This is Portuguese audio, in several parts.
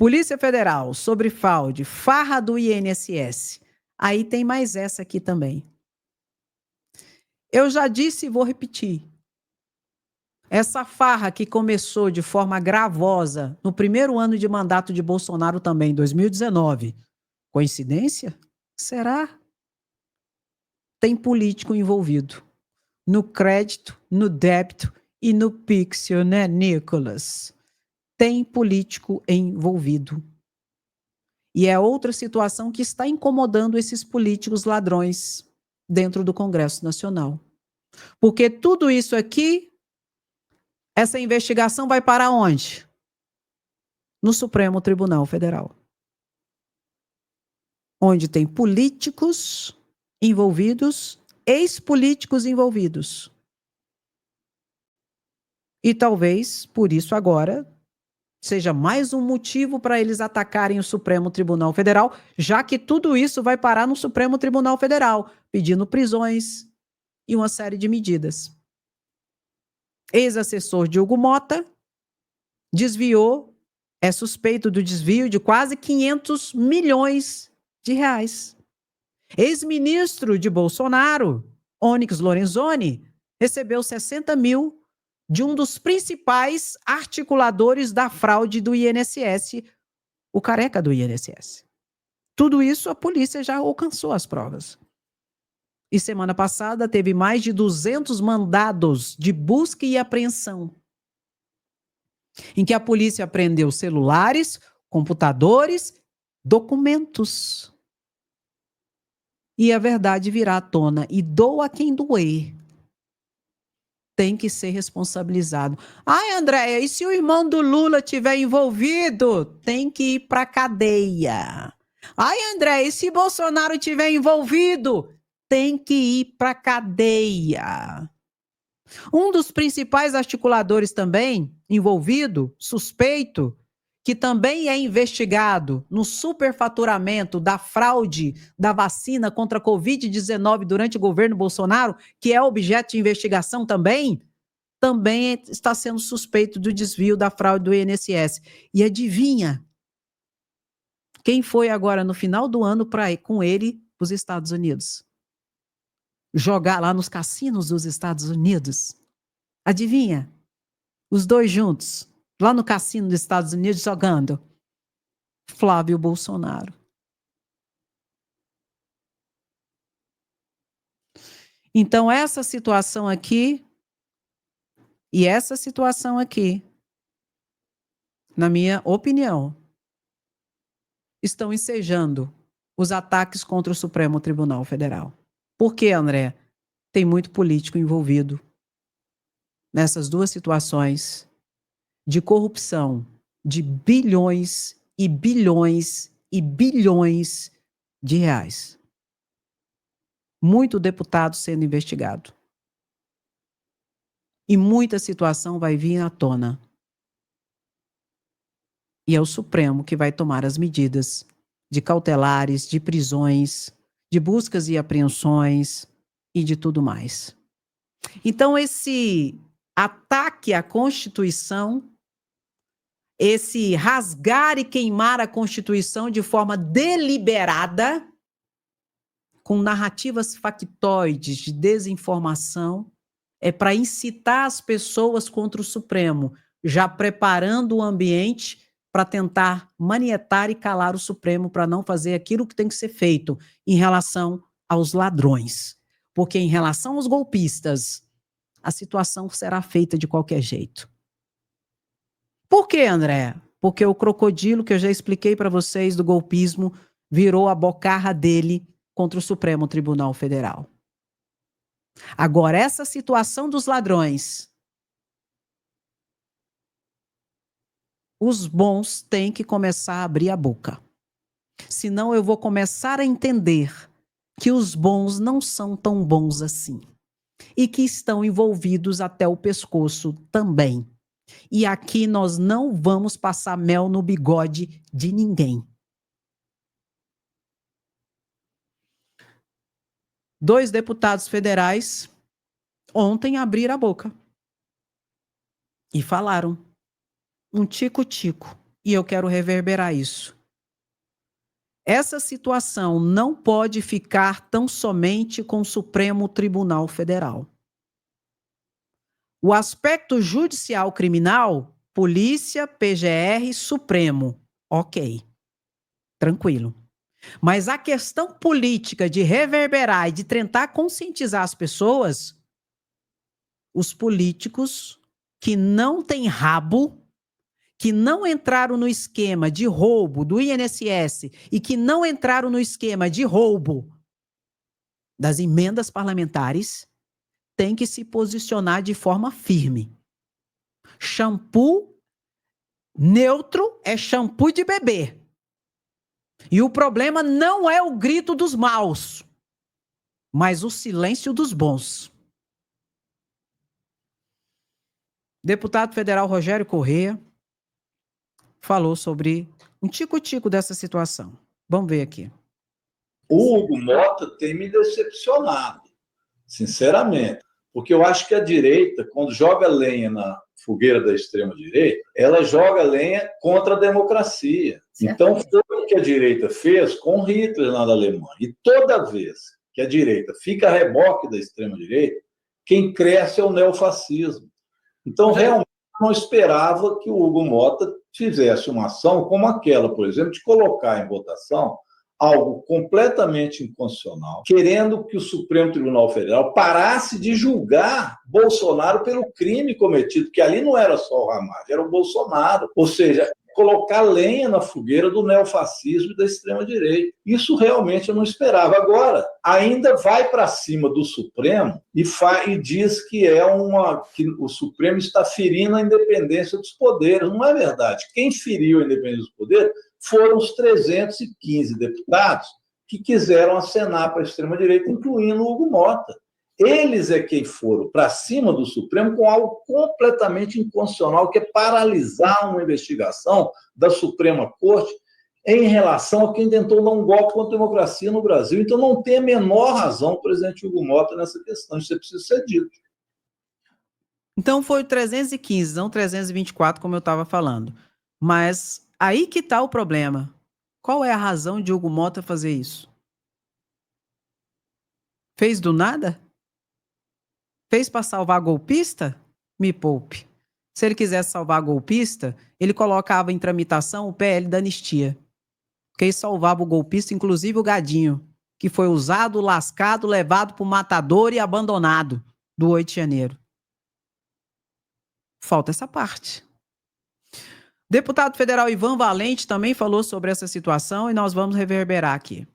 Polícia Federal, sobre fraude, farra do INSS. Aí tem mais essa aqui também. Eu já disse e vou repetir. Essa farra que começou de forma gravosa no primeiro ano de mandato de Bolsonaro também, 2019. Coincidência? Será? Tem político envolvido. No crédito, no débito e no pixel, né, Nicolas? Tem político envolvido. E é outra situação que está incomodando esses políticos ladrões dentro do Congresso Nacional. Porque tudo isso aqui, essa investigação vai para onde? No Supremo Tribunal Federal. Onde tem políticos envolvidos, ex-políticos envolvidos. E talvez, por isso agora, seja mais um motivo para eles atacarem o Supremo Tribunal Federal, já que tudo isso vai parar no Supremo Tribunal Federal, pedindo prisões e uma série de medidas. Ex-assessor Diogo Mota desviou, é suspeito do desvio de quase 500 milhões de reais. Ex-ministro de Bolsonaro, Onyx Lorenzoni, recebeu 60 mil de um dos principais articuladores da fraude do INSS, o careca do INSS. Tudo isso a polícia já alcançou as provas. E semana passada teve mais de 200 mandados de busca e apreensão, em que a polícia apreendeu celulares, computadores, documentos. E a verdade virá à tona. E doa quem doer. Tem que ser responsabilizado. Ai, Andréia, e se o irmão do Lula estiver envolvido? Tem que ir para a cadeia. Ai, Andréia, e se Bolsonaro estiver envolvido? Tem que ir para a cadeia. Um dos principais articuladores também envolvido, suspeito, que também é investigado no superfaturamento da fraude da vacina contra a Covid-19 durante o governo Bolsonaro, que é objeto de investigação também está sendo suspeito do desvio da fraude do INSS. E adivinha quem foi agora no final do ano para ir com ele para os Estados Unidos? Jogar lá nos cassinos dos Estados Unidos. Adivinha? Os dois juntos, lá no cassino dos Estados Unidos jogando. Flávio Bolsonaro. Então, essa situação aqui e essa situação aqui, na minha opinião, estão ensejando os ataques contra o Supremo Tribunal Federal. Por quê, André? Tem muito político envolvido nessas duas situações de corrupção de bilhões e bilhões e bilhões de reais. Muito deputado sendo investigado. E muita situação vai vir à tona. E é o Supremo que vai tomar as medidas de cautelares, de prisões, de buscas e apreensões e de tudo mais. Então, esse ataque à Constituição, esse rasgar e queimar a Constituição de forma deliberada, com narrativas factoides de desinformação, é para incitar as pessoas contra o Supremo, já preparando o ambiente para tentar manietar e calar o Supremo para não fazer aquilo que tem que ser feito em relação aos ladrões. Porque em relação aos golpistas, a situação será feita de qualquer jeito. Por quê, André? Porque o crocodilo que eu já expliquei para vocês do golpismo virou a bocarra dele contra o Supremo Tribunal Federal. Agora, essa situação dos ladrões, os bons têm que começar a abrir a boca. Senão eu vou começar a entender que os bons não são tão bons assim. E que estão envolvidos até o pescoço também. E aqui nós não vamos passar mel no bigode de ninguém. 2 deputados federais ontem abriram a boca e falaram um tico-tico e eu quero reverberar isso. Essa situação não pode ficar tão somente com o Supremo Tribunal Federal. O aspecto judicial criminal, polícia, PGR, Supremo, ok, tranquilo. Mas a questão política de reverberar e de tentar conscientizar as pessoas, os políticos que não têm rabo, que não entraram no esquema de roubo do INSS e que não entraram no esquema de roubo das emendas parlamentares, têm que se posicionar de forma firme. Shampoo neutro é shampoo de bebê. E o problema não é o grito dos maus, mas o silêncio dos bons. Deputado federal Rogério Corrêa falou sobre um tico-tico dessa situação. Vamos ver aqui. O Hugo Mota tem me decepcionado, sinceramente, porque eu acho que a direita, quando joga lenha na fogueira da extrema-direita, ela joga lenha contra a democracia. Então, foi o que a direita fez com Hitler lá na Alemanha. E toda vez que a direita fica a reboque da extrema-direita, quem cresce é o neofascismo. Então, realmente, eu não esperava que o Hugo Mota fizesse uma ação como aquela, por exemplo, de colocar em votação algo completamente inconstitucional, querendo que o Supremo Tribunal Federal parasse de julgar Bolsonaro pelo crime cometido, que ali não era só o Ramagem, era o Bolsonaro. Ou seja, colocar lenha na fogueira do neofascismo e da extrema-direita. Isso realmente eu não esperava. Agora, ainda vai para cima do Supremo e diz que que o Supremo está ferindo a independência dos poderes. Não é verdade. Quem feriu a independência dos poderes foram os 315 deputados que quiseram acenar para a extrema-direita, incluindo o Hugo Mota. Eles é quem foram para cima do Supremo com algo completamente inconstitucional, que é paralisar uma investigação da Suprema Corte em relação a quem tentou dar um golpe contra a democracia no Brasil. Então, não tem a menor razão o presidente Hugo Mota nessa questão. Isso precisa ser dito. Então, foi 315, não 324, como eu estava falando. Mas aí que está o problema. Qual é a razão de Hugo Mota fazer isso? Fez do nada? Fez para salvar golpista? Me poupe. Se ele quisesse salvar golpista, ele colocava em tramitação o PL da anistia. Porque ele salvava o golpista, inclusive o Gadinho, que foi usado, lascado, levado para o matador e abandonado do 8 de janeiro. Falta essa parte. Deputado federal Ivan Valente também falou sobre essa situação e nós vamos reverberar aqui.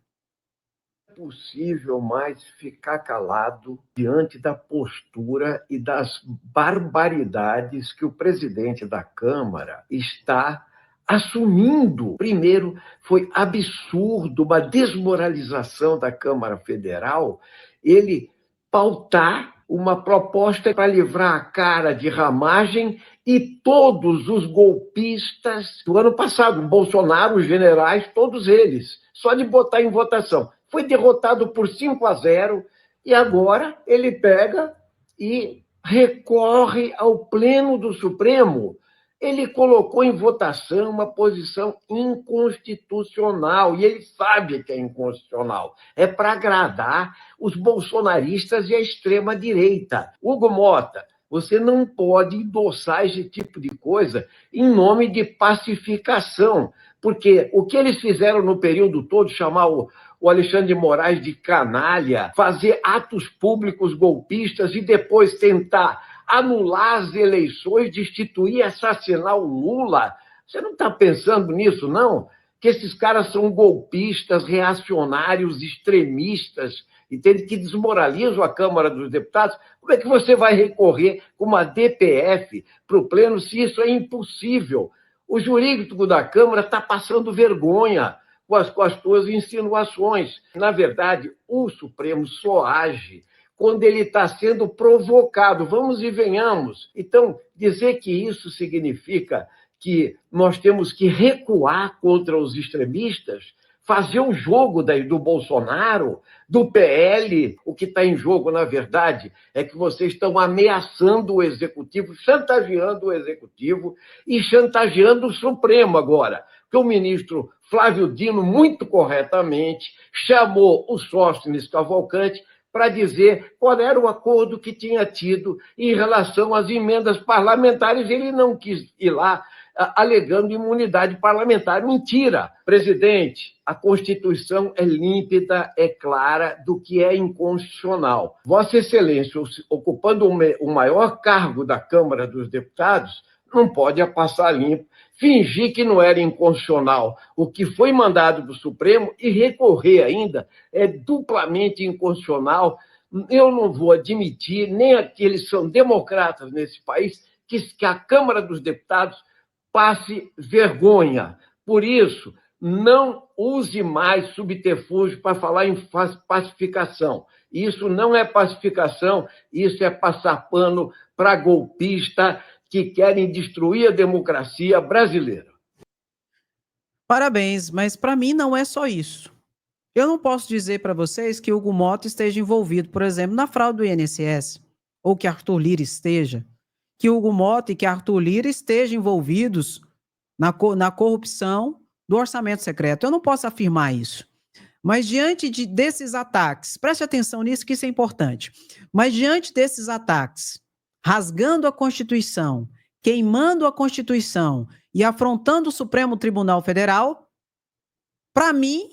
Possível mais ficar calado diante da postura e das barbaridades que o presidente da Câmara está assumindo. Primeiro, foi absurdo, uma desmoralização da Câmara Federal, ele pautar uma proposta para livrar a cara de Ramagem e todos os golpistas do ano passado, Bolsonaro, os generais, todos eles, só de botar em votação. Foi derrotado por 5-0 e agora ele pega e recorre ao Pleno do Supremo. Ele colocou em votação uma posição inconstitucional e ele sabe que é inconstitucional. É para agradar os bolsonaristas e a extrema-direita. Hugo Mota, você não pode endossar esse tipo de coisa em nome de pacificação, porque o que eles fizeram no período todo, chamar o Alexandre de Moraes de canalha, fazer atos públicos golpistas e depois tentar anular as eleições, destituir, assassinar o Lula. Você não está pensando nisso, não? Que esses caras são golpistas, reacionários, extremistas, entende? Que desmoralizam a Câmara dos Deputados. Como é que você vai recorrer com uma DPF para o Pleno se isso é impossível? O jurídico da Câmara está passando vergonha com as suas insinuações. Na verdade, o Supremo só age quando ele está sendo provocado. Vamos e venhamos. Então, dizer que isso significa que nós temos que recuar contra os extremistas fazer o jogo do Bolsonaro, do PL. O que está em jogo, na verdade, é que vocês estão ameaçando o Executivo, chantageando o Executivo e chantageando o Supremo agora. Porque o ministro Flávio Dino, muito corretamente, chamou o Sóstenes Cavalcante para dizer qual era o acordo que tinha tido em relação às emendas parlamentares. Ele não quis ir lá alegando imunidade parlamentar. Mentira! Presidente, a Constituição é límpida, é clara do que é inconstitucional. Vossa Excelência, ocupando o maior cargo da Câmara dos Deputados, não pode passar limpo, fingir que não era inconstitucional o que foi mandado do Supremo e recorrer ainda é duplamente inconstitucional. Eu não vou admitir, nem aqueles que são democratas nesse país, que a Câmara dos Deputados passe vergonha. Por isso, não use mais subterfúgio para falar em pacificação. Isso não é pacificação, isso é passar pano para golpista que querem destruir a democracia brasileira. Parabéns, mas para mim não é só isso. Eu não posso dizer para vocês que Hugo Mota esteja envolvido, por exemplo, na fraude do INSS, ou que Arthur Lira esteja, que Hugo Mota e que Arthur Lira estejam envolvidos na corrupção do orçamento secreto. Eu não posso afirmar isso. Mas diante desses ataques, preste atenção nisso que isso é importante, mas diante desses ataques, rasgando a Constituição, queimando a Constituição e afrontando o Supremo Tribunal Federal, para mim,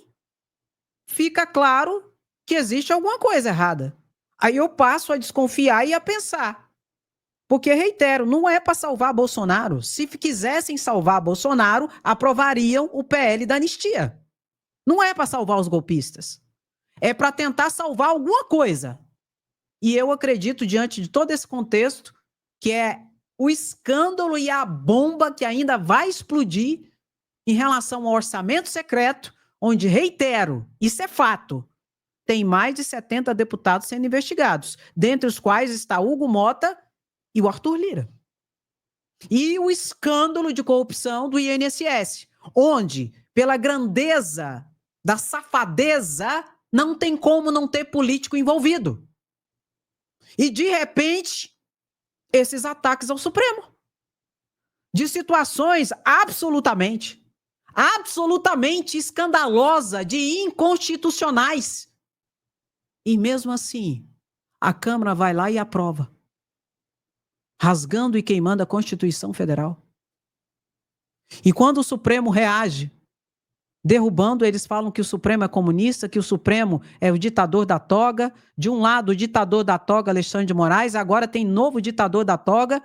fica claro que existe alguma coisa errada. Aí eu passo a desconfiar e a pensar. Porque, reitero, não é para salvar Bolsonaro. Se quisessem salvar Bolsonaro, aprovariam o PL da anistia. Não é para salvar os golpistas. É para tentar salvar alguma coisa. E eu acredito, diante de todo esse contexto, que é o escândalo e a bomba que ainda vai explodir em relação ao orçamento secreto, onde, reitero, isso é fato, tem mais de 70 deputados sendo investigados, dentre os quais está Hugo Mota e o Arthur Lira. E o escândalo de corrupção do INSS, onde, pela grandeza da safadeza, não tem como não ter político envolvido. E, de repente, esses ataques ao Supremo. De situações absolutamente escandalosas, de inconstitucionais. E mesmo assim, a Câmara vai lá e aprova. Rasgando e queimando a Constituição Federal. E quando o Supremo reage, derrubando, eles falam que o Supremo é comunista, que o Supremo é o ditador da toga. De um lado, o ditador da toga, Alexandre de Moraes, agora tem novo ditador da toga,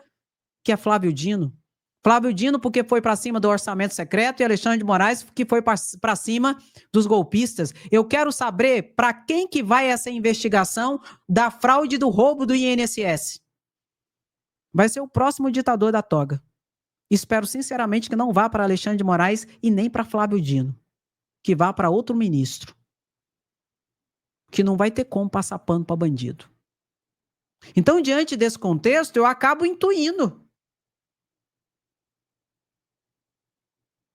que é Flávio Dino. Flávio Dino porque foi para cima do orçamento secreto e Alexandre de Moraes que foi para cima dos golpistas. Eu quero saber para quem que vai essa investigação da fraude do roubo do INSS. Vai ser o próximo ditador da toga. Espero sinceramente que não vá para Alexandre de Moraes e nem para Flávio Dino. Que vá para outro ministro. Que não vai ter como passar pano para bandido. Então, diante desse contexto, eu acabo intuindo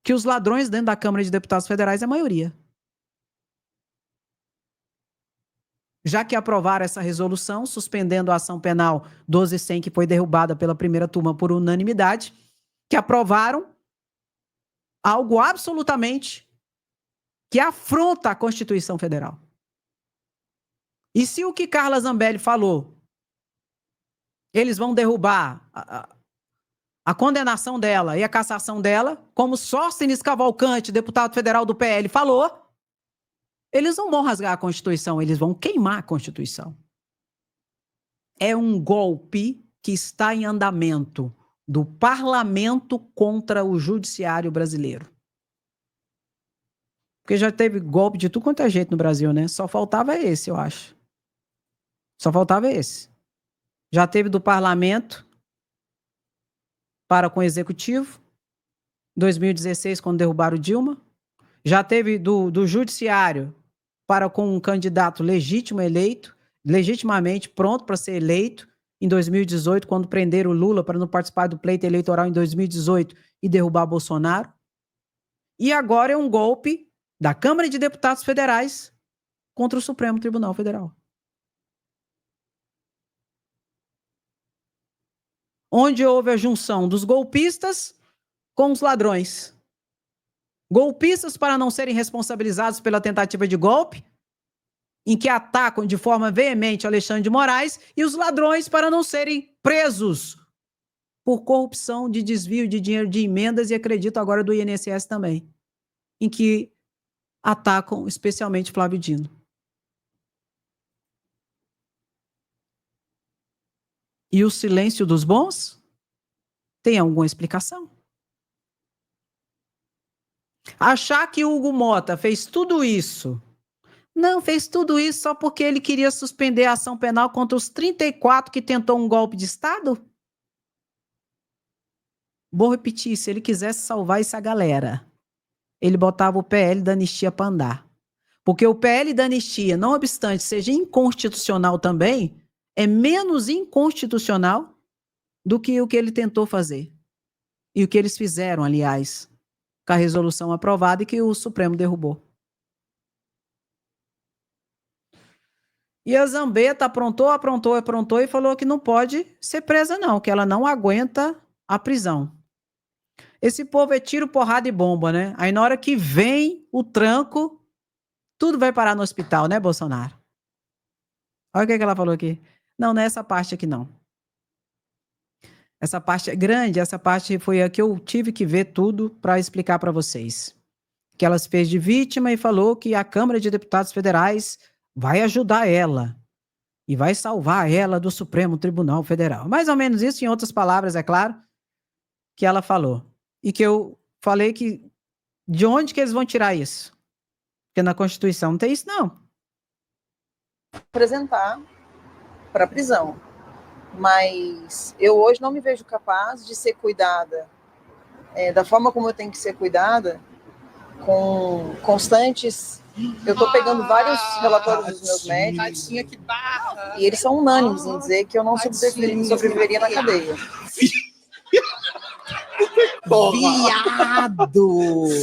que os ladrões dentro da Câmara de Deputados Federais é a maioria. Já que aprovaram essa resolução, suspendendo a ação penal 12.100, que foi derrubada pela primeira turma por unanimidade, que aprovaram algo absolutamente que afronta a Constituição Federal. E se o que Carla Zambelli falou, eles vão derrubar a condenação dela e a cassação dela, como Sóstenes Cavalcante, deputado federal do PL, falou, eles não vão rasgar a Constituição, eles vão queimar a Constituição. É um golpe que está em andamento do parlamento contra o judiciário brasileiro. Porque já teve golpe de tudo quanto é jeito no Brasil, né? Só faltava esse, eu acho. Só faltava esse. Já teve do parlamento para com o executivo, 2016, quando derrubaram o Dilma. Já teve do judiciário para com um candidato legítimo eleito, legitimamente pronto para ser eleito, em 2018, quando prenderam o Lula para não participar do pleito eleitoral em 2018 e derrubar Bolsonaro. E agora é um golpe da Câmara de Deputados Federais contra o Supremo Tribunal Federal. Onde houve a junção dos golpistas com os ladrões. Golpistas para não serem responsabilizados pela tentativa de golpe, em que atacam de forma veemente Alexandre de Moraes, e os ladrões para não serem presos por corrupção de desvio de dinheiro de emendas e acredito agora do INSS também, em que atacam especialmente Flávio Dino. E o silêncio dos bons? Tem alguma explicação? Achar que Hugo Mota fez tudo isso. Não, fez tudo isso só porque ele queria suspender a ação penal contra os 34 que tentou um golpe de Estado? Vou repetir, se ele quisesse salvar essa galera, ele botava o PL da anistia para andar. Porque o PL da anistia, não obstante seja inconstitucional também, é menos inconstitucional do que o que ele tentou fazer. E o que eles fizeram, aliás, com a resolução aprovada e que o Supremo derrubou. E a Zambetta aprontou e falou que não pode ser presa não, que ela não aguenta a prisão. Esse povo é tiro, porrada e bomba, né? Aí na hora que vem o tranco, tudo vai parar no hospital, né, Bolsonaro? Olha o que ela falou aqui. Não, não é essa parte aqui não. Essa parte é grande, essa parte foi a que eu tive que ver tudo para explicar para vocês. Que ela se fez de vítima e falou que a Câmara de Deputados Federais vai ajudar ela e vai salvar ela do Supremo Tribunal Federal. Mais ou menos isso, em outras palavras, é claro, que ela falou. E que eu falei que de onde que eles vão tirar isso? Porque na Constituição não tem isso, não. Apresentar para a prisão. Mas eu hoje não me vejo capaz de ser cuidada da forma como eu tenho que ser cuidada, com constantes. Eu estou pegando vários relatórios dos meus médicos e eles são unânimes em dizer que eu não sobreviveria na cadeia.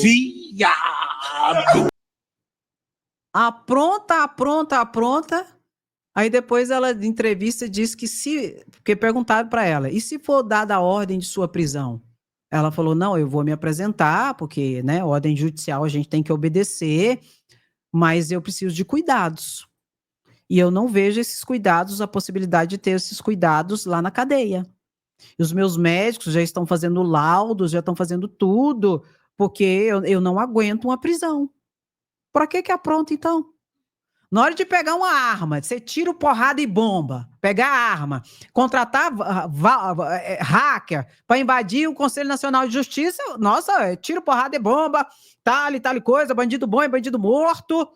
Viado! Apronta. Aí depois ela, em entrevista, disse que porque perguntaram para ela, e se for dada a ordem de sua prisão? Ela falou, não, eu vou me apresentar, porque, né, ordem judicial a gente tem que obedecer, mas eu preciso de cuidados. E eu não vejo esses cuidados, a possibilidade de ter esses cuidados lá na cadeia. E os meus médicos já estão fazendo laudos, já estão fazendo tudo, porque eu não aguento uma prisão. Para que apronta, então? Na hora de pegar uma arma, você tira porrada e bomba, pegar a arma, contratar hacker para invadir o Conselho Nacional de Justiça, nossa, tiro, porrada e bomba, tal coisa, bandido bom é bandido morto.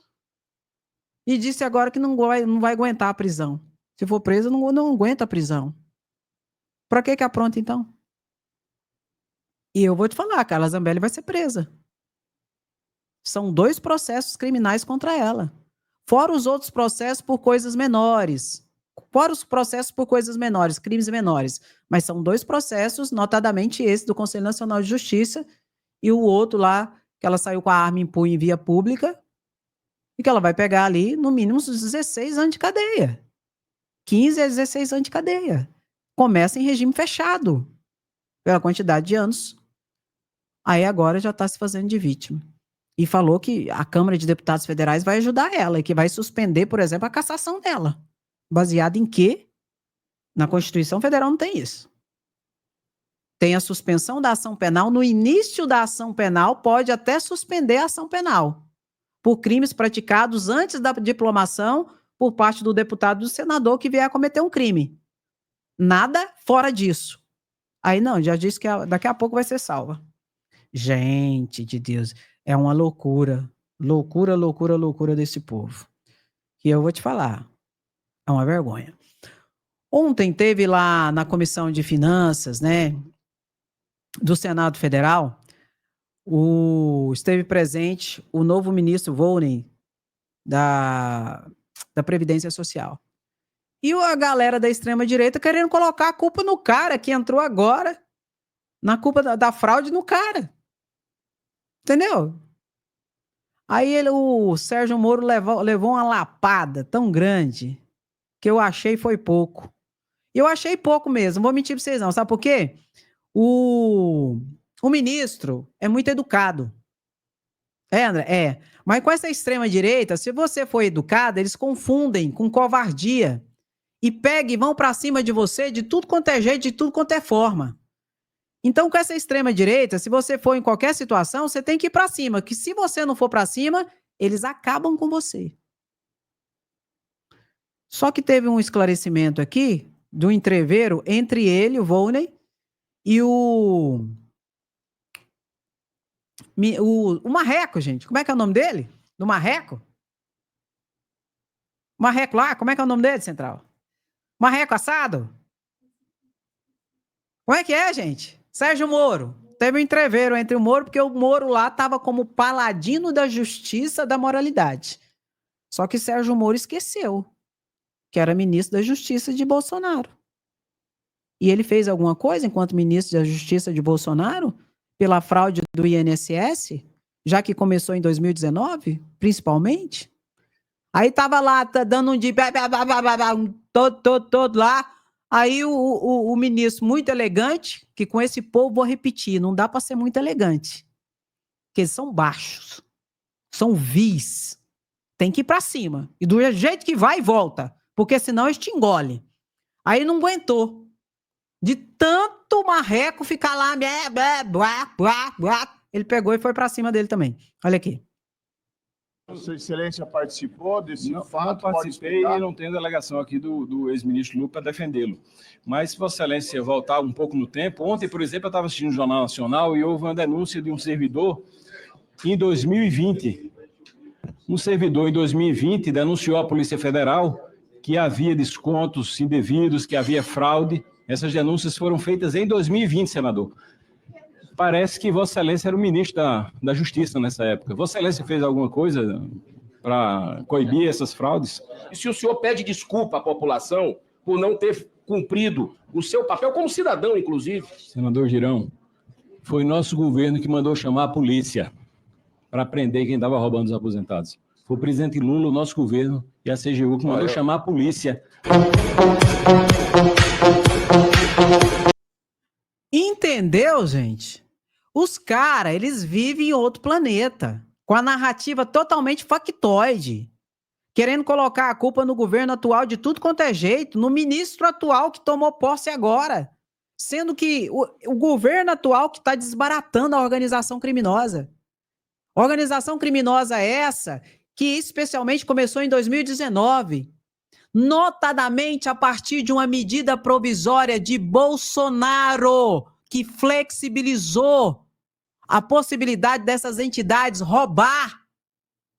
E disse agora que não vai aguentar a prisão. Se for preso, não aguenta a prisão. Para que apronta, então? E eu vou te falar, a Carla Zambelli vai ser presa. São 2 processos criminais contra ela. Fora os outros processos por coisas menores. Crimes menores. Mas são 2 processos, notadamente esse do Conselho Nacional de Justiça e o outro lá, que ela saiu com a arma em punho em via pública e que ela vai pegar ali, no mínimo, uns 16 anos de cadeia. 15 a 16 anos de cadeia. Começa em regime fechado, pela quantidade de anos. Aí agora já está se fazendo de vítima. E falou que a Câmara de Deputados Federais vai ajudar ela e que vai suspender, por exemplo, a cassação dela. Baseado em quê? Na Constituição Federal não tem isso. Tem a suspensão da ação penal. No início da ação penal, pode até suspender a ação penal por crimes praticados antes da diplomação por parte do deputado e do senador que vier a cometer um crime. Nada fora disso. Aí não, já disse que daqui a pouco vai ser salva. Gente de Deus, é uma loucura. Loucura desse povo. E eu vou te falar, é uma vergonha. Ontem teve lá na Comissão de Finanças, né, do Senado Federal, esteve presente o novo ministro Volney da Previdência Social. E a galera da extrema-direita querendo colocar a culpa no cara que entrou agora, na culpa da fraude no cara. Entendeu? Aí o Sérgio Moro levou uma lapada tão grande que eu achei foi pouco. Eu achei pouco mesmo, não vou mentir pra vocês não. Sabe por quê? O ministro é muito educado. André? É. Mas com essa extrema-direita, se você for educado, eles confundem com covardia. E pegam e vão pra cima de você de tudo quanto é jeito, de tudo quanto é forma. Então, com essa extrema-direita, se você for em qualquer situação, você tem que ir pra cima. Que se você não for pra cima, eles acabam com você. Só que teve um esclarecimento aqui do entreveiro entre ele, o Volney, e o Marreco, gente. Como é que é o nome dele? Do Marreco? Marreco lá, como é que é o nome dele, Central? Marreco assado? Como é que é, gente? Sérgio Moro. Teve um entreveiro entre o Moro, porque o Moro lá estava como paladino da justiça, da moralidade. Só que Sérgio Moro esqueceu que era ministro da Justiça de Bolsonaro. E ele fez alguma coisa enquanto ministro da Justiça de Bolsonaro pela fraude do INSS, já que começou em 2019, principalmente? Aí tava lá, dando um de todo lá. Aí o ministro, muito elegante, que com esse povo, vou repetir, não dá para ser muito elegante. Porque eles são baixos, são vis. Tem que ir para cima. E do jeito que vai, volta. Porque senão eles te engolem. Aí não aguentou. De tanto marreco ficar lá, ele pegou e foi para cima dele também. Olha aqui. Sua Excelência participou desse fato? Não participei e não tenho delegação aqui do ex-ministro Lula para defendê-lo. Mas, se Vossa Excelência voltar um pouco no tempo, ontem, por exemplo, eu estava assistindo o Jornal Nacional e houve uma denúncia de um servidor em 2020. Um servidor em 2020 denunciou à Polícia Federal que havia descontos indevidos, que havia fraude. Essas denúncias foram feitas em 2020, senador. Parece que Vossa Excelência era o ministro da Justiça nessa época. Vossa Excelência fez alguma coisa para coibir essas fraudes? E se o senhor pede desculpa à população por não ter cumprido o seu papel como cidadão, inclusive? Senador Girão, foi nosso governo que mandou chamar a polícia para prender quem estava roubando os aposentados. Foi o presidente Lula, o nosso governo, e a CGU que mandou chamar a polícia. Entendeu, gente? Os caras, eles vivem em outro planeta, com a narrativa totalmente factoide, querendo colocar a culpa no governo atual de tudo quanto é jeito, no ministro atual que tomou posse agora, sendo que o governo atual que está desbaratando a organização criminosa. Organização criminosa essa que especialmente começou em 2019, notadamente a partir de uma medida provisória de Bolsonaro, que flexibilizou a possibilidade dessas entidades roubar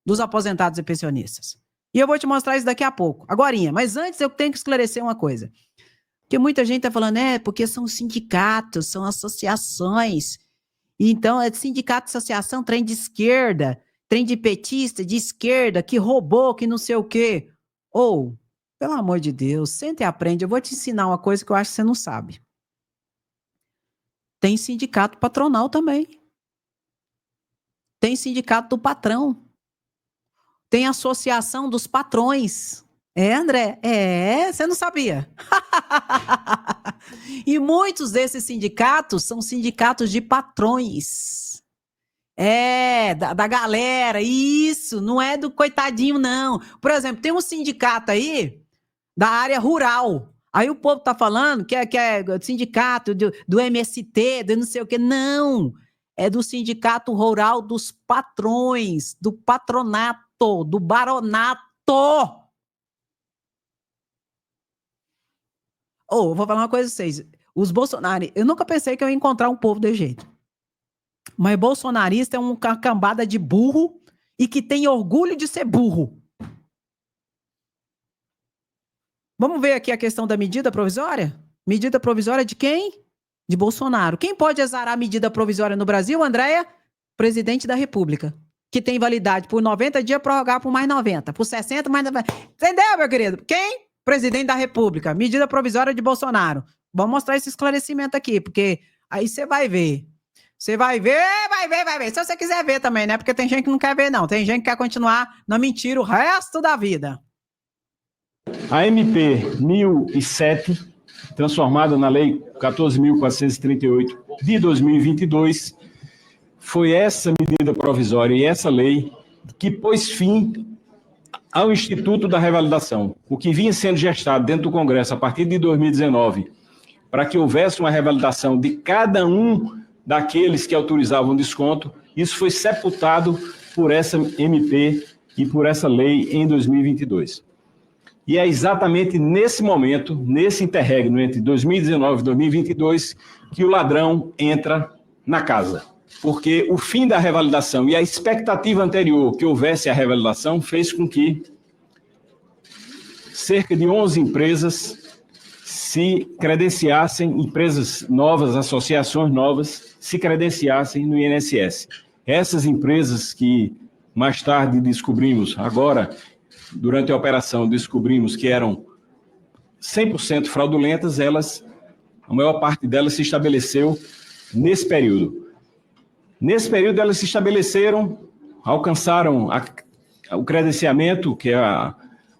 dos aposentados e pensionistas. E eu vou te mostrar isso daqui a pouco, agorinha. Mas antes eu tenho que esclarecer uma coisa. Porque muita gente está falando, porque são sindicatos, são associações. Então, é sindicato, associação, trem de esquerda, trem de petista, de esquerda, que roubou, que não sei o quê. Ou, pelo amor de Deus, senta e aprende. Eu vou te ensinar uma coisa que eu acho que você não sabe. Tem sindicato patronal também. Tem sindicato do patrão. Tem associação dos patrões. André? Você não sabia. E muitos desses sindicatos são sindicatos de patrões. Da galera, isso, não é do coitadinho, não. Por exemplo, tem um sindicato aí da área rural. Aí o povo tá falando que é sindicato do MST, do não sei o quê. Não, é do sindicato rural dos patrões, do patronato, do baronato. Eu vou falar uma coisa pra vocês. Os bolsonaristas, eu nunca pensei que eu ia encontrar um povo desse jeito. Mas bolsonarista é uma cambada de burro e que tem orgulho de ser burro. Vamos ver aqui a questão da medida provisória? Medida provisória de quem? De Bolsonaro. Quem pode exarar a medida provisória no Brasil, Andréia? Presidente da República. Que tem validade por 90 dias, prorrogar por mais 90. Por 60, mais 90. Entendeu, meu querido? Quem? Presidente da República. Medida provisória de Bolsonaro. Vamos mostrar esse esclarecimento aqui, porque aí você vai ver. Você vai ver, vai ver, vai ver. Se você quiser ver também, né? Porque tem gente que não quer ver, não. Tem gente que quer continuar na mentira o resto da vida. A MP 1007, transformada na Lei 14.438 de 2022, foi essa medida provisória e essa lei que pôs fim ao Instituto da Revalidação, o que vinha sendo gestado dentro do Congresso a partir de 2019, para que houvesse uma revalidação de cada um daqueles que autorizavam desconto. Isso foi sepultado por essa MP e por essa lei em 2022. E é exatamente nesse momento, nesse interregno entre 2019 e 2022, que o ladrão entra na casa. Porque o fim da revalidação e a expectativa anterior que houvesse a revalidação fez com que cerca de 11 empresas se credenciassem, empresas novas, associações novas, se credenciassem no INSS. Essas empresas que mais tarde descobrimos, agora, durante a operação, descobrimos que eram 100% fraudulentas, a maior parte delas se estabeleceu nesse período. Nesse período, elas se estabeleceram, alcançaram o credenciamento, que é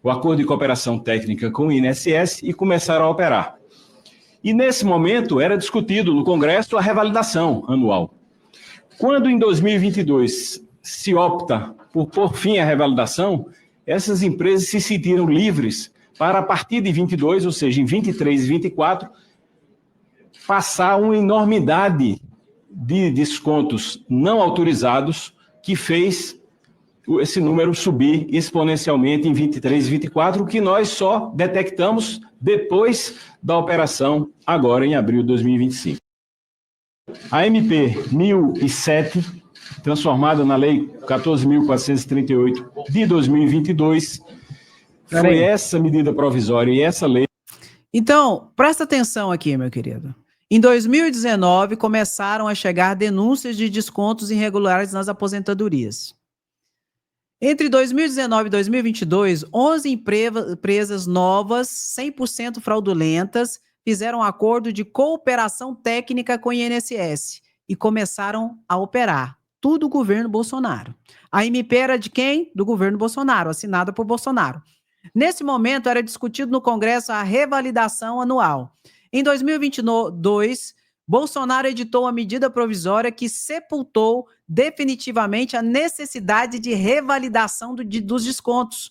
o acordo de cooperação técnica com o INSS, e começaram a operar. E, nesse momento, era discutido no Congresso a revalidação anual. Quando, em 2022, se opta por pôr fim à revalidação, essas empresas se sentiram livres para, a partir de 22, ou seja, em 23 e 24, passar uma enormidade de descontos não autorizados, que fez esse número subir exponencialmente em 23 e 24, o que nós só detectamos depois da operação, agora em abril de 2025. A MP 1007, transformada na Lei 14.438 de 2022, foi essa medida provisória e essa lei... Então, presta atenção aqui, meu querido. Em 2019, começaram a chegar denúncias de descontos irregulares nas aposentadorias. Entre 2019 e 2022, 11 empresas novas, 100% fraudulentas, fizeram um acordo de cooperação técnica com o INSS e começaram a operar. Tudo o governo Bolsonaro. A MP era de quem? Do governo Bolsonaro, assinada por Bolsonaro. Nesse momento, era discutido no Congresso a revalidação anual. Em 2022, Bolsonaro editou a medida provisória que sepultou definitivamente a necessidade de revalidação dos descontos.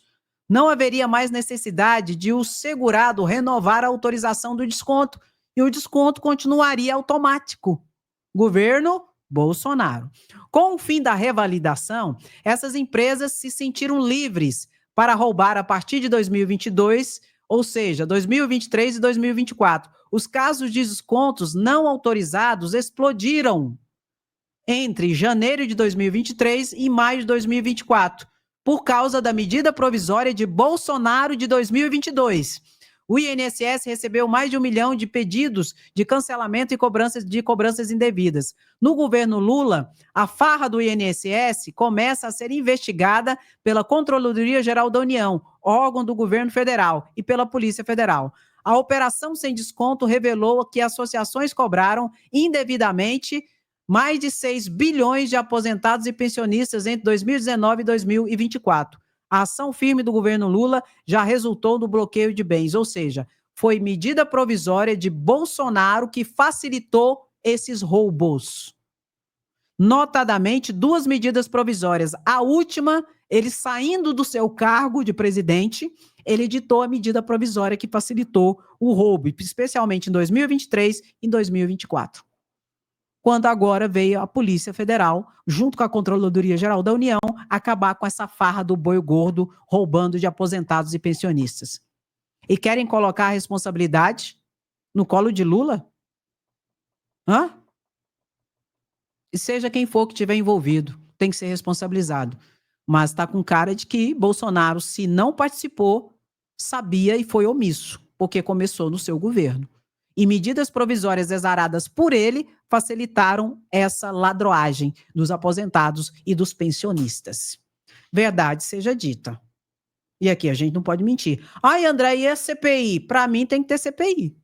Não haveria mais necessidade de o segurado renovar a autorização do desconto e o desconto continuaria automático. Governo Bolsonaro. Com o fim da revalidação, essas empresas se sentiram livres para roubar a partir de 2022, ou seja, 2023 e 2024. Os casos de descontos não autorizados explodiram entre janeiro de 2023 e maio de 2024, por causa da medida provisória de Bolsonaro de 2022. O INSS recebeu mais de 1 milhão de pedidos de cancelamento e cobranças indevidas. No governo Lula, a farra do INSS começa a ser investigada pela Controladoria Geral da União, órgão do governo federal, e pela Polícia Federal. A operação sem desconto revelou que associações cobraram indevidamente mais de 6 bilhões de aposentados e pensionistas entre 2019 e 2024. A ação firme do governo Lula já resultou no bloqueio de bens, ou seja, foi medida provisória de Bolsonaro que facilitou esses roubos. Notadamente, 2 medidas provisórias. A última, ele saindo do seu cargo de presidente, ele editou a medida provisória que facilitou o roubo, especialmente em 2023 e em 2024. Quando agora veio a Polícia Federal, junto com a Controladoria Geral da União, acabar com essa farra do boi gordo roubando de aposentados e pensionistas. E querem colocar a responsabilidade no colo de Lula? Hã? E seja quem for que estiver envolvido, tem que ser responsabilizado. Mas está com cara de que Bolsonaro, se não participou, sabia e foi omisso, porque começou no seu governo. E medidas provisórias exaradas por ele facilitaram essa ladroagem dos aposentados e dos pensionistas. Verdade seja dita. E aqui a gente não pode mentir. Ai, André, e a CPI? Para mim tem que ter CPI.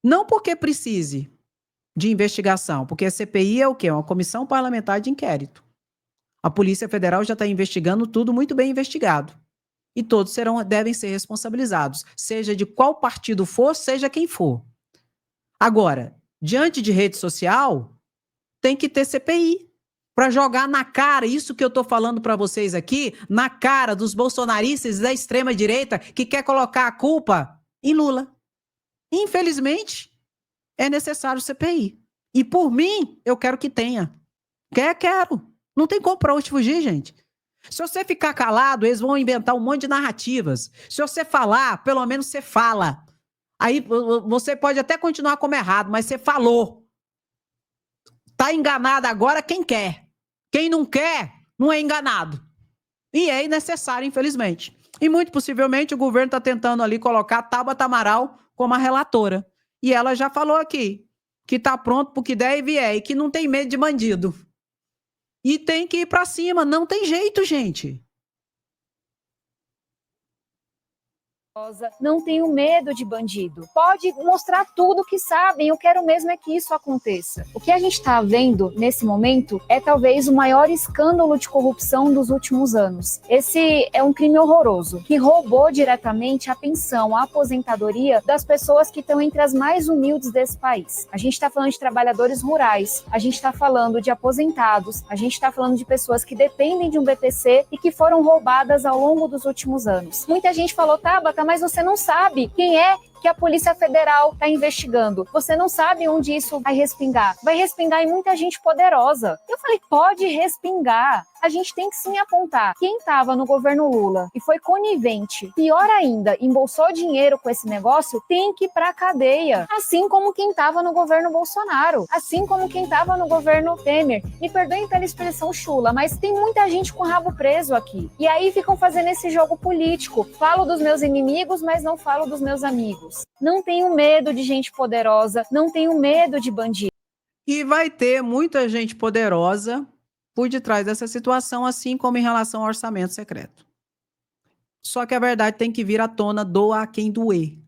Não porque precise, de investigação, porque a CPI é o quê? É uma comissão parlamentar de inquérito. A Polícia Federal já está investigando tudo muito bem investigado. E todos devem ser responsabilizados, seja de qual partido for, seja quem for. Agora, diante de rede social, tem que ter CPI para jogar na cara isso que eu estou falando para vocês aqui, na cara dos bolsonaristas da extrema-direita que quer colocar a culpa em Lula. Infelizmente, é necessário CPI. E por mim, eu quero que tenha. Quero. Não tem como para onde fugir, gente. Se você ficar calado, eles vão inventar um monte de narrativas. Se você falar, pelo menos você fala. Aí você pode até continuar como errado, mas você falou. Tá enganado agora quem quer. Quem não quer, não é enganado. E é necessário, infelizmente. E muito possivelmente o governo está tentando ali colocar a Tabata Amaral como a relatora. E ela já falou aqui que está pronto para o que der e vier e que não tem medo de bandido. E tem que ir para cima, não tem jeito, gente. Não tenho medo de bandido. Pode mostrar tudo que sabem, eu quero mesmo é que isso aconteça. O que a gente está vendo nesse momento é talvez o maior escândalo de corrupção dos últimos anos. Esse é um crime horroroso, que roubou diretamente a pensão, a aposentadoria das pessoas que estão entre as mais humildes desse país. A gente está falando de trabalhadores rurais, a gente está falando de aposentados, a gente está falando de pessoas que dependem de um BPC e que foram roubadas ao longo dos últimos anos. Muita gente falou, Tabata, mas você não sabe quem é que a Polícia Federal está investigando. Você não sabe onde isso vai respingar. Vai respingar em muita gente poderosa. Eu falei, pode respingar. A gente tem que sim apontar. Quem estava no governo Lula e foi conivente, pior ainda, embolsou dinheiro com esse negócio, tem que ir para a cadeia. Assim como quem estava no governo Bolsonaro. Assim como quem estava no governo Temer. Me perdoem pela expressão chula, mas tem muita gente com o rabo preso aqui. E aí ficam fazendo esse jogo político. Falo dos meus inimigos, mas não falo dos meus amigos. Não tenho medo de gente poderosa, não tenho medo de bandido. E vai ter muita gente poderosa por detrás dessa situação, assim como em relação ao orçamento secreto. Só que a verdade tem que vir à tona, doa a quem doer.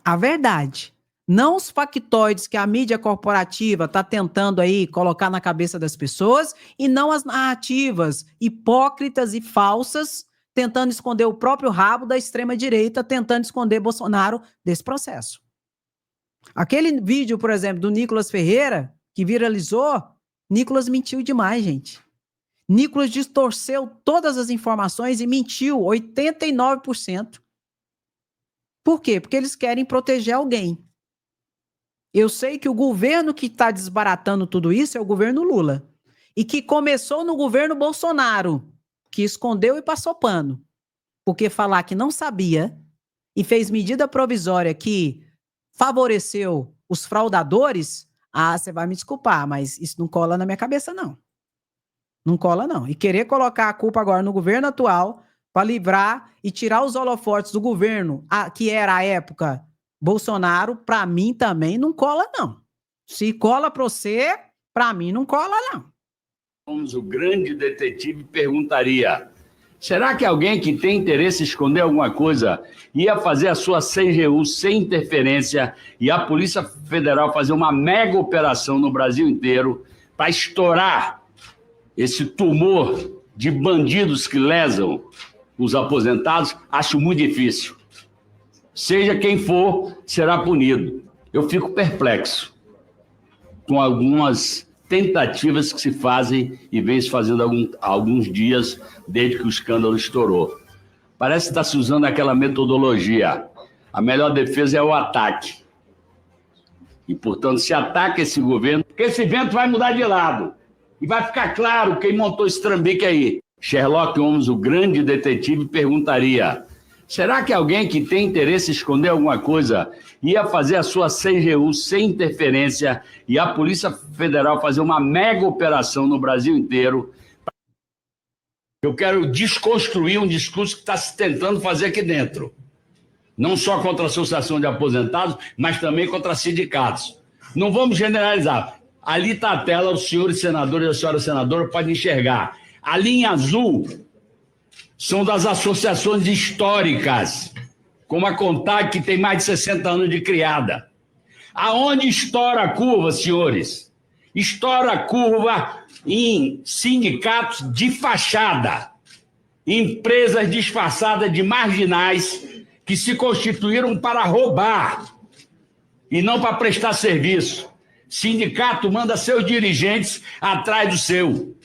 A verdade. Não os factoides que a mídia corporativa está tentando aí colocar na cabeça das pessoas e não as narrativas hipócritas e falsas tentando esconder o próprio rabo da extrema-direita, tentando esconder Bolsonaro desse processo. Aquele vídeo, por exemplo, do Nicolas Ferreira, que viralizou, Nicolas mentiu demais, gente. Nicolas distorceu todas as informações e mentiu 89%. Por quê? Porque eles querem proteger alguém. Eu sei que o governo que está desbaratando tudo isso é o governo Lula. E que começou no governo Bolsonaro, que escondeu e passou pano. Porque falar que não sabia e fez medida provisória que favoreceu os fraudadores, você vai me desculpar, mas isso não cola na minha cabeça, não. Não cola, não. E querer colocar a culpa agora no governo atual para livrar e tirar os holofotes do governo, que era a época Bolsonaro, para mim também não cola, não. Se cola para você, para mim não cola, não. O grande detetive perguntaria, será que alguém que tem interesse em esconder alguma coisa ia fazer a sua CGU sem interferência e a Polícia Federal fazer uma mega operação no Brasil inteiro para estourar esse tumor de bandidos que lesam os aposentados? Acho muito difícil. Seja quem for, será punido. Eu fico perplexo com algumas tentativas que se fazem e vem se fazendo há alguns dias desde que o escândalo estourou. Parece que está se usando aquela metodologia. A melhor defesa é o ataque. E, portanto, se ataca esse governo, porque esse vento vai mudar de lado. E vai ficar claro quem montou esse trambique aí. Sherlock Holmes, o grande detetive, perguntaria, será que alguém que tem interesse em esconder alguma coisa ia fazer a sua CGU sem interferência e a Polícia Federal fazer uma mega operação no Brasil inteiro? Eu quero desconstruir um discurso que está se tentando fazer aqui dentro. Não só contra a Associação de Aposentados, mas também contra sindicatos. Não vamos generalizar. Ali está a tela, os senhores senadores e a senhora senadora podem enxergar. A linha azul são das associações históricas, como a CONTAG, que tem mais de 60 anos de criada. Aonde estoura a curva, senhores? Estoura a curva em sindicatos de fachada, empresas disfarçadas de marginais que se constituíram para roubar e não para prestar serviço. Sindicato manda seus dirigentes atrás do seu.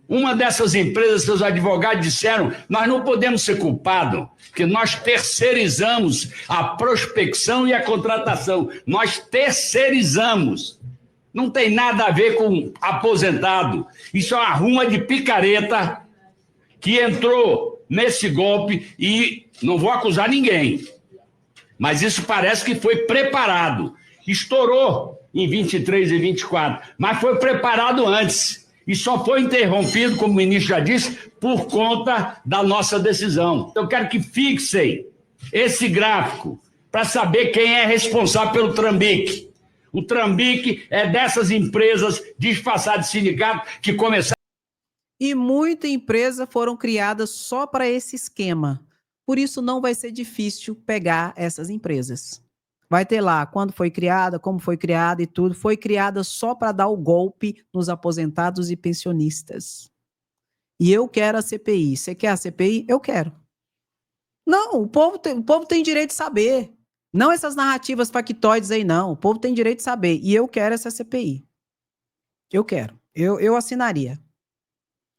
Uma dessas empresas, seus advogados disseram, nós não podemos ser culpados, porque nós terceirizamos a prospecção e a contratação. Nós terceirizamos. Não tem nada a ver com aposentado. Isso é uma ruma de picareta que entrou nesse golpe e não vou acusar ninguém. Mas isso parece que foi preparado. Estourou em 23 e 24, mas foi preparado antes. E só foi interrompido, como o ministro já disse, por conta da nossa decisão. Eu quero que fixem esse gráfico para saber quem é responsável pelo trambique. O trambique é dessas empresas disfarçadas de sindicato que começaram. E muita empresa foram criadas só para esse esquema. Por isso não vai ser difícil pegar essas empresas. Vai ter lá quando foi criada, como foi criada e tudo. Foi criada só para dar o golpe nos aposentados e pensionistas. E eu quero a CPI. Você quer a CPI? Eu quero. Não, o povo tem direito de saber. Não essas narrativas factoides aí, não. O povo tem direito de saber. E eu quero essa CPI. Eu quero. Eu assinaria.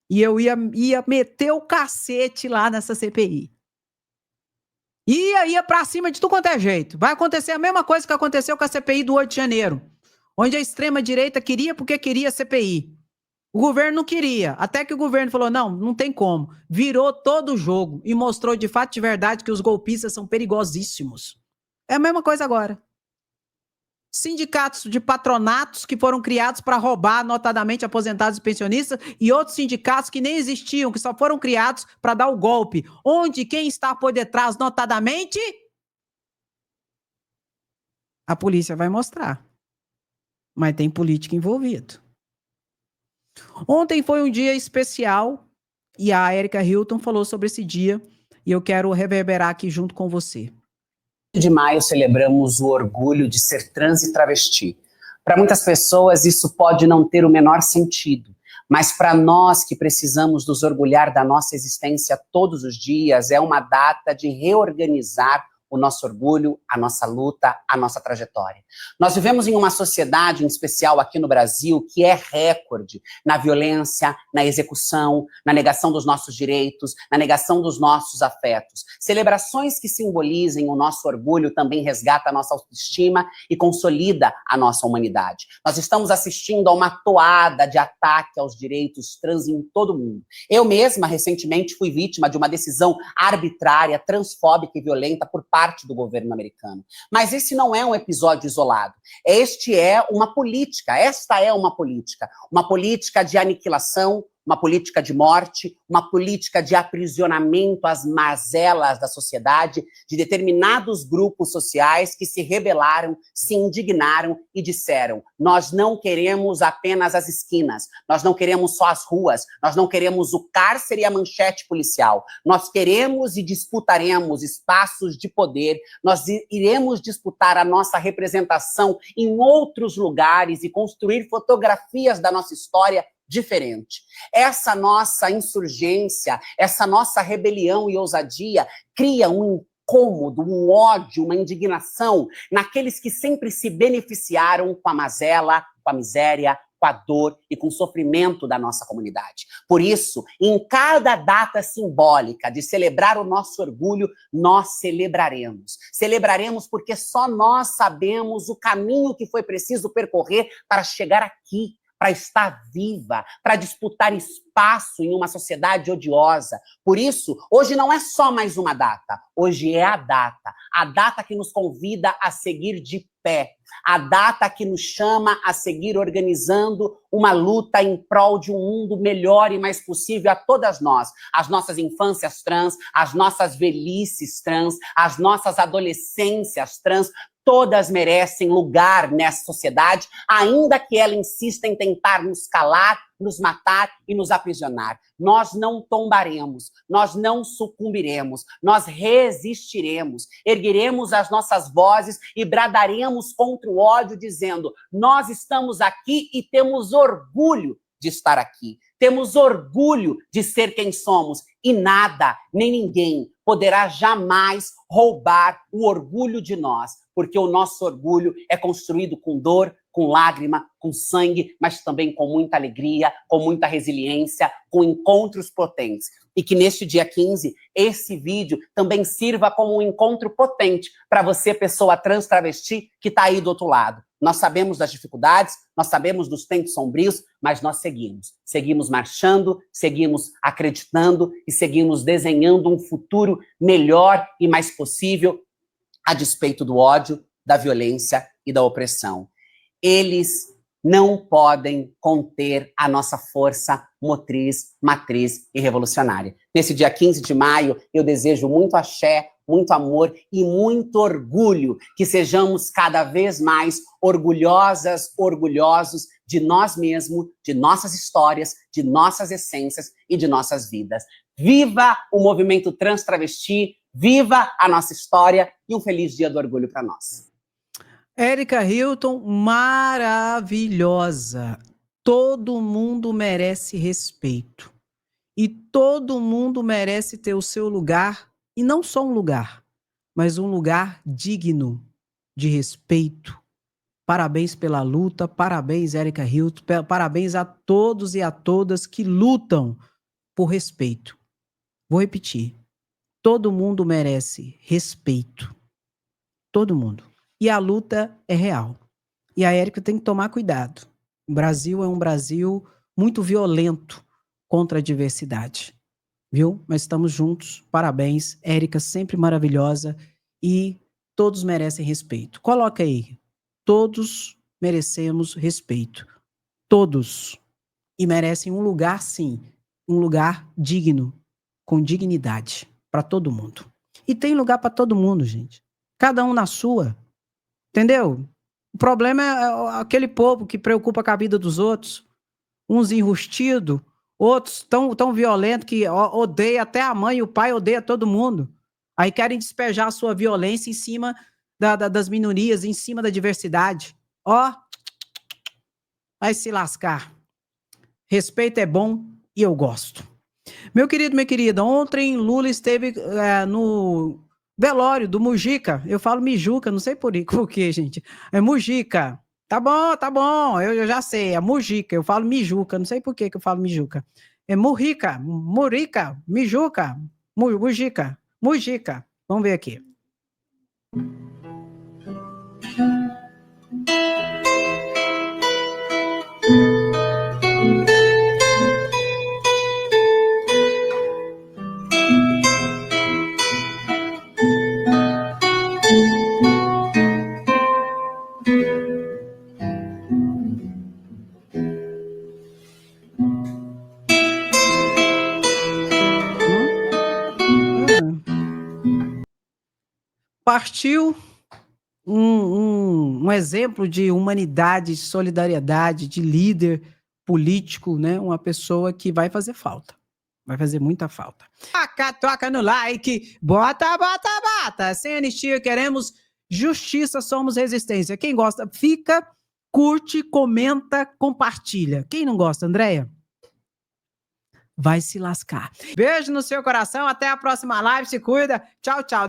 E eu ia meter o cacete lá nessa CPI. Ia pra cima de tudo quanto é jeito. Vai acontecer a mesma coisa que aconteceu com a CPI do 8 de janeiro, onde a extrema-direita queria porque queria a CPI. O governo não queria, até que o governo falou, não tem como. Virou todo o jogo e mostrou de fato de verdade que os golpistas são perigosíssimos. É a mesma coisa agora. Sindicatos de patronatos que foram criados para roubar, notadamente, aposentados e pensionistas, e outros sindicatos que nem existiam, que só foram criados para dar o golpe. Onde quem está por detrás, notadamente, a polícia vai mostrar. Mas tem político envolvido. Ontem foi um dia especial e a Erika Hilton falou sobre esse dia e eu quero reverberar aqui junto com você. De maio celebramos o orgulho de ser trans e travesti. Para muitas pessoas isso pode não ter o menor sentido, mas para nós que precisamos nos orgulhar da nossa existência todos os dias, é uma data de reorganizar o nosso orgulho, a nossa luta, a nossa trajetória. Nós vivemos em uma sociedade, em especial aqui no Brasil, que é recorde na violência, na execução, na negação dos nossos direitos, na negação dos nossos afetos. Celebrações que simbolizem o nosso orgulho também resgata a nossa autoestima e consolida a nossa humanidade. Nós estamos assistindo a uma toada de ataque aos direitos trans em todo o mundo. Eu mesma, recentemente, fui vítima de uma decisão arbitrária, transfóbica e violenta por parte do governo americano. Mas esse não é um episódio isolado. Esta é uma política de aniquilação, uma política de morte, uma política de aprisionamento às mazelas da sociedade, de determinados grupos sociais que se rebelaram, se indignaram e disseram: nós não queremos apenas as esquinas, nós não queremos só as ruas, nós não queremos o cárcere e a manchete policial, nós queremos e disputaremos espaços de poder, nós iremos disputar a nossa representação em outros lugares e construir fotografias da nossa história diferente. Essa nossa insurgência, essa nossa rebelião e ousadia cria um incômodo, um ódio, uma indignação naqueles que sempre se beneficiaram com a mazela, com a miséria, com a dor e com o sofrimento da nossa comunidade. Por isso, em cada data simbólica de celebrar o nosso orgulho, nós celebraremos. Celebraremos porque só nós sabemos o caminho que foi preciso percorrer para chegar aqui, para estar viva, para disputar espaço em uma sociedade odiosa. Por isso, hoje não é só mais uma data, hoje é a data que nos convida a seguir de pé, a data que nos chama a seguir organizando uma luta em prol de um mundo melhor e mais possível a todas nós, as nossas infâncias trans, as nossas velhices trans, as nossas adolescências trans, Todas merecem lugar nessa sociedade, ainda que ela insista em tentar nos calar, nos matar e nos aprisionar. Nós não tombaremos, nós não sucumbiremos, nós resistiremos, ergueremos as nossas vozes e bradaremos contra o ódio, dizendo: nós estamos aqui e temos orgulho de estar aqui. Temos orgulho de ser quem somos e nada, nem ninguém poderá jamais roubar o orgulho de nós, porque o nosso orgulho é construído com dor, com lágrima, com sangue, mas também com muita alegria, com muita resiliência, com encontros potentes. E que neste dia 15, esse vídeo também sirva como um encontro potente para você, pessoa trans travesti, que está aí do outro lado. Nós sabemos das dificuldades, nós sabemos dos tempos sombrios, mas nós seguimos. Seguimos marchando, seguimos acreditando e seguimos desenhando um futuro melhor e mais possível a despeito do ódio, da violência e da opressão. Eles não podem conter a nossa força motriz, matriz e revolucionária. Nesse dia 15 de maio, eu desejo muito axé, muito amor e muito orgulho, que sejamos cada vez mais orgulhosas, orgulhosos de nós mesmos, de nossas histórias, de nossas essências e de nossas vidas. Viva o movimento trans travesti, viva a nossa história e um feliz dia do orgulho para nós. Érica Hilton, maravilhosa. Todo mundo merece respeito. E todo mundo merece ter o seu lugar, e não só um lugar, mas um lugar digno de respeito. Parabéns pela luta, parabéns, Érica Hilton, parabéns a todos e a todas que lutam por respeito. Vou repetir. Todo mundo merece respeito. Todo mundo. E a luta é real. E a Érica tem que tomar cuidado. O Brasil é um Brasil muito violento contra a diversidade. Viu? Mas estamos juntos. Parabéns. Érica sempre maravilhosa. E todos merecem respeito. Coloca aí. Todos merecemos respeito. Todos. E merecem um lugar, sim. Um lugar digno. Com dignidade. Para todo mundo. E tem lugar para todo mundo, gente. Cada um na sua. Entendeu? O problema é aquele povo que preocupa com a vida dos outros. Uns enrustidos, outros tão violentos que odeia até a mãe e o pai, odeia todo mundo. Aí querem despejar a sua violência em cima das minorias, em cima da diversidade. Vai se lascar. Respeito é bom e eu gosto. Meu querido, minha querida, ontem Lula esteve no velório do Mujica. Eu falo Mijuca, não sei por quê, gente. É Mujica. Tá bom, eu já sei, é Mujica. Eu falo Mijuca, não sei por que eu falo Mijuca. É Murica, Mijuca, Mujica. Vamos ver aqui. Partiu um exemplo de humanidade, de solidariedade, de líder político, né? Uma pessoa que vai fazer falta. Vai fazer muita falta. Toca no like, bota. Sem anistia, queremos justiça, somos resistência. Quem gosta, fica, curte, comenta, compartilha. Quem não gosta, Andréia? Vai se lascar. Beijo no seu coração, até a próxima live, se cuida. Tchau, tchau.